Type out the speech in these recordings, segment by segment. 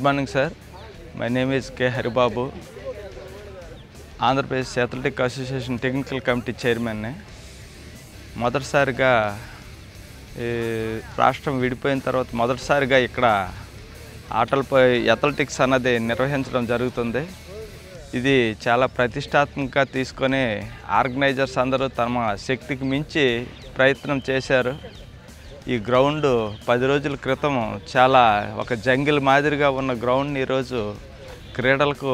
Morning sir. My name is K Haribabu. Andhra Pradesh athletic association technical committee చైర్మన్ని. మొదటిసారిగా రాష్ట్రం విడిపోయిన తర్వాత మొదటిసారిగా ఇక్కడ ఆటలపై అథ్లెటిక్స్ అన్నది నిర్వహించడం జరుగుతుంది. ఇది చాలా ప్రతిష్టాత్మకంగా తీసుకొని ఆర్గనైజర్స్ అందరూ తమ శక్తికి మించి ప్రయత్నం చేశారు. ఈ గ్రౌండ్ 10 రోజుల క్రితం చాలా ఒక జంగిల్ మాదిరిగా ఉన్న గ్రౌండ్ని ఈరోజు క్రీడలకు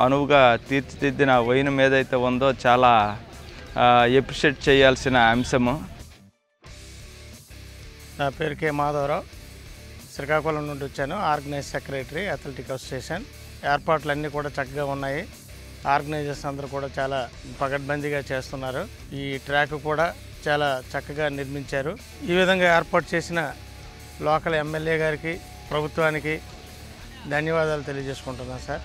అనువుగా తీర్చిదిద్దిన వైనం ఏదైతే ఉందో చాలా ఎప్రిషియేట్ చేయాల్సిన అంశము. నా పేరు కే మాధవరావు. శ్రీకాకుళం నుండి వచ్చాను. Organise secretary athletic association. ఏర్పాట్లన్నీ కూడా చక్కగా ఉన్నాయి. ఆర్గనైజర్స్ అందరూ కూడా చాలా పకడ్బందీగా చేస్తున్నారు. ఈ ట్రాక్ కూడా చాలా చక్కగా నిర్మించారు. ఈ విధంగా ఏర్పాటు చేసిన లోకల్ ఎమ్మెల్యే గారికి, ప్రభుత్వానికి ధన్యవాదాలు తెలియజేసుకుంటున్నాను సార్.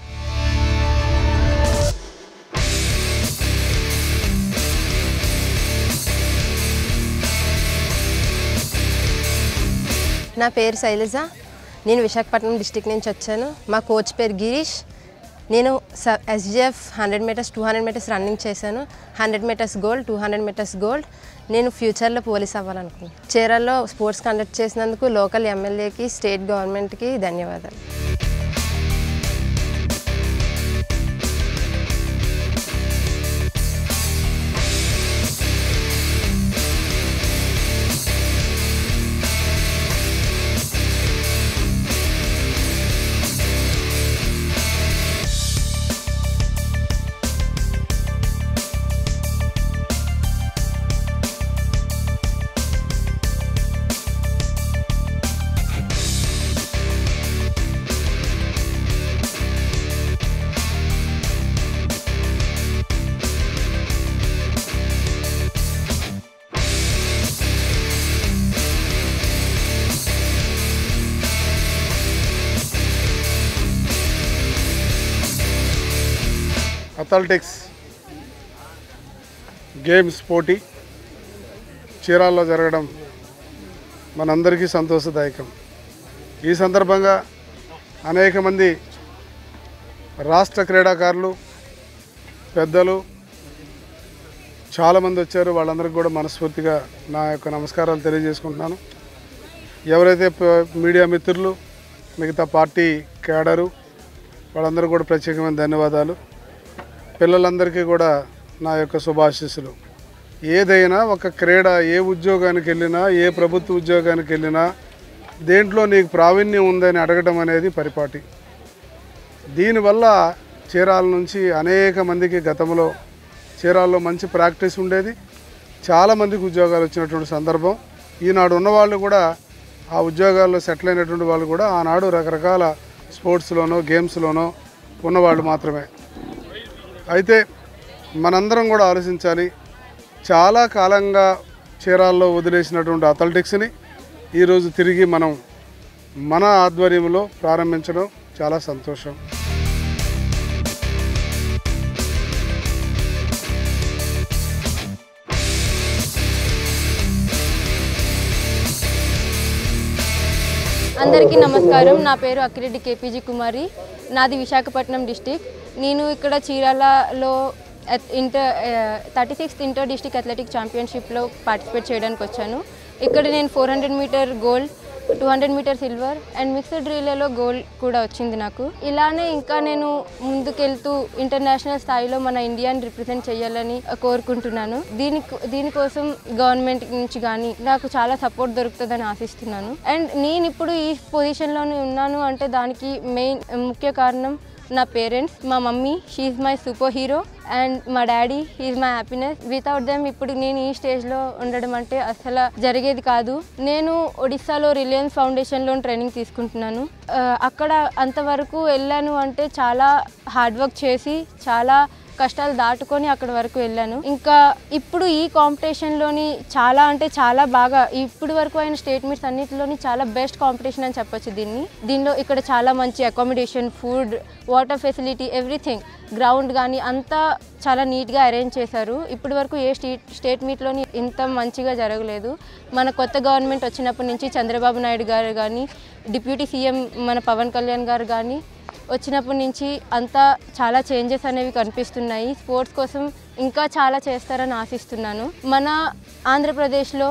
నా పేరు శైలజ. నేను విశాఖపట్నం డిస్టిక్ నుంచి వచ్చాను. మా కోచ్ పేరు గిరీష్. నేను ఎస్జిఎఫ్ 100 మీటర్స్ 200 మీటర్స్ రన్నింగ్ చేశాను. 100 మీటర్స్ గోల్డ్, 200 మీటర్స్ గోల్డ్. నేను ఫ్యూచర్లో పోలీస్ అవ్వాలనుకున్నాను. చీరాల్లో స్పోర్ట్స్ కండక్ట్ చేసినందుకు లోకల్ ఎమ్మెల్యేకి, స్టేట్ గవర్నమెంట్కి ధన్యవాదాలు. అథ్లెటిక్స్ గేమ్స్ పోటీ చీరాల్లో జరగడం మనందరికీ సంతోషదాయకం. ఈ సందర్భంగా అనేక మంది రాష్ట్ర క్రీడాకారులు, పెద్దలు చాలామంది వచ్చారు. వాళ్ళందరికీ కూడా మనస్ఫూర్తిగా నా యొక్క నమస్కారాలు తెలియజేసుకుంటున్నాను. ఎవరైతే మీడియా మిత్రులు, మిగతా పార్టీ క్యాడరు వాళ్ళందరూ కూడా ప్రత్యేకమైన ధన్యవాదాలు. పిల్లలందరికీ కూడా నా యొక్క శుభాశీస్సులు. ఏదైనా ఒక క్రీడ, ఏ ఉద్యోగానికి వెళ్ళినా, ఏ ప్రభుత్వ ఉద్యోగానికి వెళ్ళినా దేంట్లో నీకు ప్రావీణ్యం ఉందని అడగడం అనేది పరిపాటి. దీనివల్ల చీరాల నుంచి అనేక మందికి గతంలో చీరాల్లో మంచి ప్రాక్టీస్ ఉండేది. చాలామందికి ఉద్యోగాలు వచ్చినటువంటి సందర్భం. ఈనాడు ఉన్నవాళ్ళు కూడా ఆ ఉద్యోగాల్లో సెటిల్ అయినటువంటి వాళ్ళు కూడా ఆనాడు రకరకాల స్పోర్ట్స్లోనో గేమ్స్లోనో ఉన్నవాళ్ళు మాత్రమే. అయితే మనందరం కూడా ఆలోచించాలి. చాలా కాలంగా చీరాల్లో వదిలేసినటువంటి అథ్లెటిక్స్ని ఈరోజు తిరిగి మనం మన ఆధ్వర్యంలో ప్రారంభించడం చాలా సంతోషం. అందరికీ నమస్కారం. నా పేరు అక్కిరెడ్డి కేపీజీ కుమారి. నాది విశాఖపట్నం డిస్టిక్. నేను ఇక్కడ చీరాలలో 36th ఇంటర్ డిస్టిక్ అథ్లెటిక్ ఛాంపియన్షిప్లో పార్టిసిపేట్ చేయడానికి వచ్చాను. ఇక్కడ నేను 400 meter gold, 200 meter silver and mixed రిలేలో గోల్డ్ కూడా వచ్చింది నాకు. ఇలానే ఇంకా నేను ముందుకెళ్తూ ఇంటర్నేషనల్ స్థాయిలో మన ఇండియాని రిప్రజెంట్ చేయాలని కోరుకుంటున్నాను. దీనికోసం గవర్నమెంట్ నుంచి కానీ నాకు చాలా సపోర్ట్ దొరుకుతుందని ఆశిస్తున్నాను. అండ్ నేను ఇప్పుడు ఈ పొజిషన్లోనే ఉన్నాను అంటే దానికి ముఖ్య కారణం నా పేరెంట్స్. మా mummy, she is my superhero and మా daddy is my happiness. Without them ఇప్పుడు నేను ఈ స్టేజ్లో ఉండడం అంటే అసలు జరిగేది కాదు. నేను ఒడిస్సాలో రిలయన్స్ ఫౌండేషన్లో ట్రైనింగ్ తీసుకుంటున్నాను. అక్కడ అంతవరకు వెళ్ళాను అంటే చాలా హార్డ్ వర్క్ చేసి, చాలా కష్టాలు దాటుకొని అక్కడ వరకు వెళ్ళాను. ఇంకా ఇప్పుడు ఈ కాంపిటీషన్లోని చాలా అంటే చాలా బాగా ఇప్పుడు వరకు అయిన స్టేట్ మీట్స్ అన్నిటిలోని చాలా బెస్ట్ కాంపిటీషన్ అని చెప్పొచ్చు దీనిలో ఇక్కడ చాలా మంచి accommodation, food, water facility, everything, ground కానీ అంతా చాలా నీట్గా అరేంజ్ చేశారు. ఇప్పటి వరకు ఏ స్టేట్ మీట్లోని ఇంత మంచిగా జరగలేదు. మన కొత్త గవర్నమెంట్ వచ్చినప్పటి నుంచి చంద్రబాబు నాయుడు గారు కానీ, డిప్యూటీ సీఎం మన పవన్ కళ్యాణ్ గారు కానీ వచ్చినప్పటి నుంచి అంతా చాలా చేంజెస్ అనేవి కనిపిస్తున్నాయి. స్పోర్ట్స్ కోసం ఇంకా చాలా చేస్తారని ఆశిస్తున్నాను. మన ఆంధ్రప్రదేశ్లో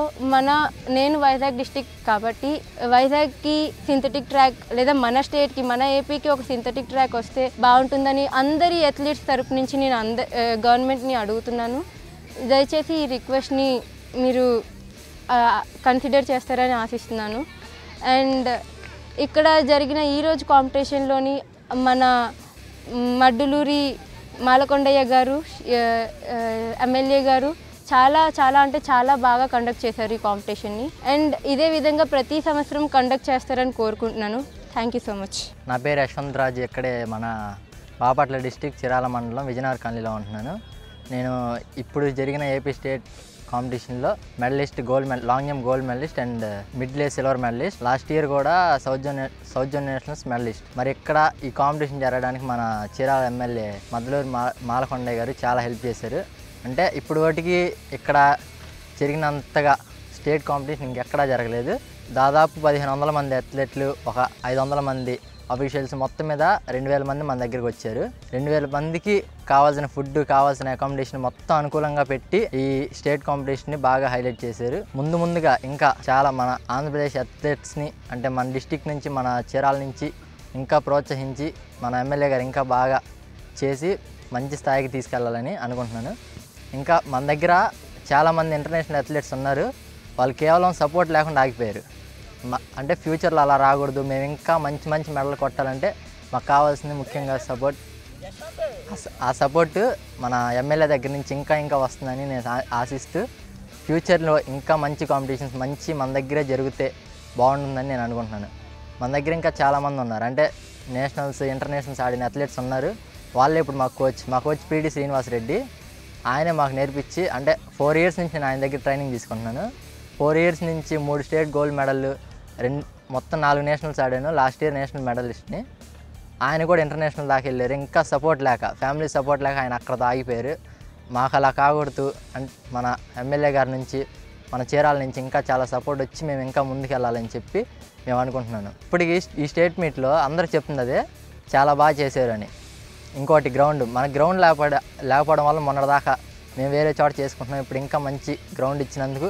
నేను వైజాగ్ డిస్టిక్ కాబట్టి వైజాగ్కి సింథటిక్ ట్రాక్ లేదా మన స్టేట్కి మన ఏపీకి ఒక సింథటిక్ ట్రాక్ వస్తే బాగుంటుందని అందరి అథ్లీట్స్ తరపు నుంచి నేను గవర్నమెంట్ని అడుగుతున్నాను. దయచేసి ఈ రిక్వెస్ట్ని మీరు కన్సిడర్ చేస్తారని ఆశిస్తున్నాను. అండ్ ఇక్కడ జరిగిన ఈరోజు కాంపిటీషన్లోని మన మడ్డులూరి మాలకొండయ్య గారు ఎమ్మెల్యే గారు చాలా చాలా అంటే చాలా బాగా కండక్ట్ చేశారు ఈ కాంపిటీషన్ని. అండ్ ఇదే విధంగా ప్రతి సంవత్సరం కండక్ట్ చేస్తారని కోరుకుంటున్నాను. Thank you so much. నా పేరు యశ్వంత్ రాజ్. ఇక్కడే మన బాపట్ల డిస్టిక్ చిరాల మండలం విజయనగర్ కాలనీలో ఉంటున్నాను. నేను ఇప్పుడు జరిగిన ఏపీ స్టేట్ కాంపిటీషన్లో medallist, long jump gold medallist and medley silver medallist. Last year కూడా సౌత్ జోన్ నేషనల్స్ మెడలిస్ట్. మరి ఇక్కడ ఈ కాంపిటీషన్ జరగడానికి మన చీరాల ఎమ్మెల్యే మద్దలూరు మాలకొండయ్య గారు చాలా హెల్ప్ చేశారు. అంటే ఇప్పుడు వాటికి ఇక్కడ జరిగినంతగా స్టేట్ కాంపిటీషన్ ఇంకెక్కడా జరగలేదు. దాదాపు 1500 మంది అథ్లెట్లు, ఒక 500 మంది అఫీషియల్స్, మొత్తం మీద 2000 మంది మన దగ్గరికి వచ్చారు. 2000 మందికి కావాల్సిన ఫుడ్, కావాల్సిన అకామిడేషన్ మొత్తం అనుకూలంగా పెట్టి ఈ స్టేట్ కాంపిటీషన్ని బాగా హైలైట్ చేశారు. ముందుగా ఇంకా చాలా మన ఆంధ్రప్రదేశ్ అథ్లెట్స్ని అంటే మన డిస్టిక్ నుంచి, మన చీరాల నుంచి ఇంకా ప్రోత్సహించి మన ఎమ్మెల్యే గారు ఇంకా బాగా చేసి మంచి స్థాయికి తీసుకెళ్లాలని అనుకుంటున్నాను. ఇంకా మన దగ్గర చాలామంది ఇంటర్నేషనల్ అథ్లెట్స్ ఉన్నారు. వాళ్ళు కేవలం సపోర్ట్ లేకుండా ఆగిపోయారు. అంటే ఫ్యూచర్లో అలా రాకూడదు, మేము ఇంకా మంచి మంచి మెడల్ కొట్టాలంటే మాకు కావాల్సింది ముఖ్యంగా సపోర్ట్. ఆ సపోర్టు మన ఎమ్మెల్యే దగ్గర నుంచి ఇంకా వస్తుందని నేను ఆశిస్తూ ఫ్యూచర్లో ఇంకా మంచి కాంపిటీషన్స్ మన దగ్గరే జరిగితే బాగుంటుందని నేను అనుకుంటున్నాను. మన దగ్గర ఇంకా చాలామంది ఉన్నారు, అంటే నేషనల్స్, ఇంటర్నేషనల్స్ ఆడిన అథ్లెట్స్ ఉన్నారు. వాళ్ళే ఇప్పుడు మా కోచ్ పీడి శ్రీనివాసరెడ్డి. ఆయనే మాకు నేర్పించి, అంటే 4 years నుంచి నేను ఆయన దగ్గర ట్రైనింగ్ తీసుకుంటున్నాను. 4 years నుంచి 3 స్టేట్ గోల్డ్ మెడల్, మొత్తం 4 నేషనల్స్ ఆడాను. లాస్ట్ ఇయర్ నేషనల్ మెడలిస్ట్ని. ఆయన కూడా ఇంటర్నేషనల్ దాకా వెళ్ళారు. ఇంకా సపోర్ట్ లేక, ఫ్యామిలీ సపోర్ట్ లేక ఆయన అక్కడ ఆగిపోయారు. మాకు అలా కాకూడదు, మన ఎమ్మెల్యే గారి నుంచి, మన చీరాల నుంచి ఇంకా చాలా సపోర్ట్ వచ్చి మేము ఇంకా ముందుకు వెళ్ళాలని చెప్పి మేము అనుకుంటున్నాను. ఇప్పటికి ఈ స్టేట్ మీట్లో అందరూ చెప్తుంది అదే, చాలా బాగా చేశారు అని. ఇంకోటి మన గ్రౌండ్ లేకపోవడం వల్ల మొన్నటిదాకా మేము వేరే చోట చేసుకుంటున్నాం. ఇప్పుడు ఇంకా మంచి గ్రౌండ్ ఇచ్చినందుకు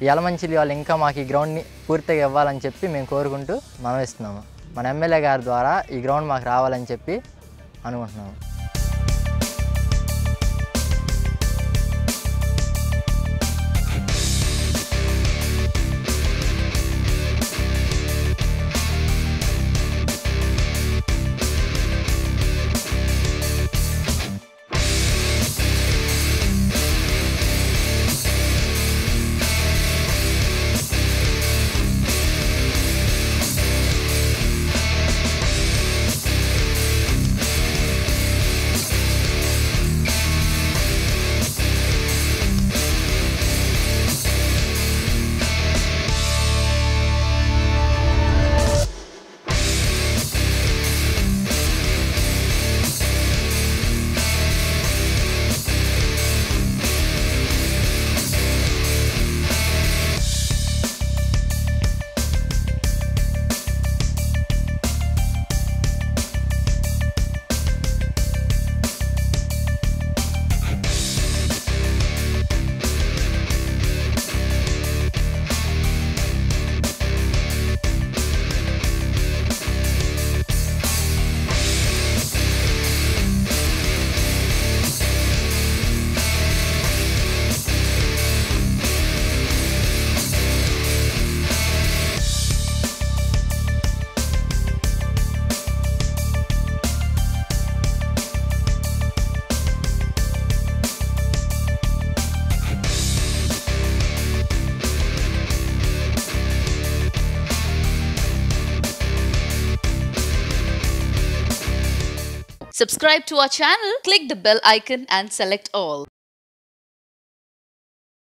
యలమంచిలి వాళ్ళు ఇంకా మాకు ఈ గ్రౌండ్ని పూర్తిగా ఇవ్వాలని చెప్పి మేము కోరుకుంటూ మనవిస్తున్నాము. మన ఎమ్మెల్యే గారి ద్వారా ఈ గ్రౌండ్ మాకు రావాలని చెప్పి అనుకుంటున్నాము. Subscribe to our channel, click the bell icon and select all.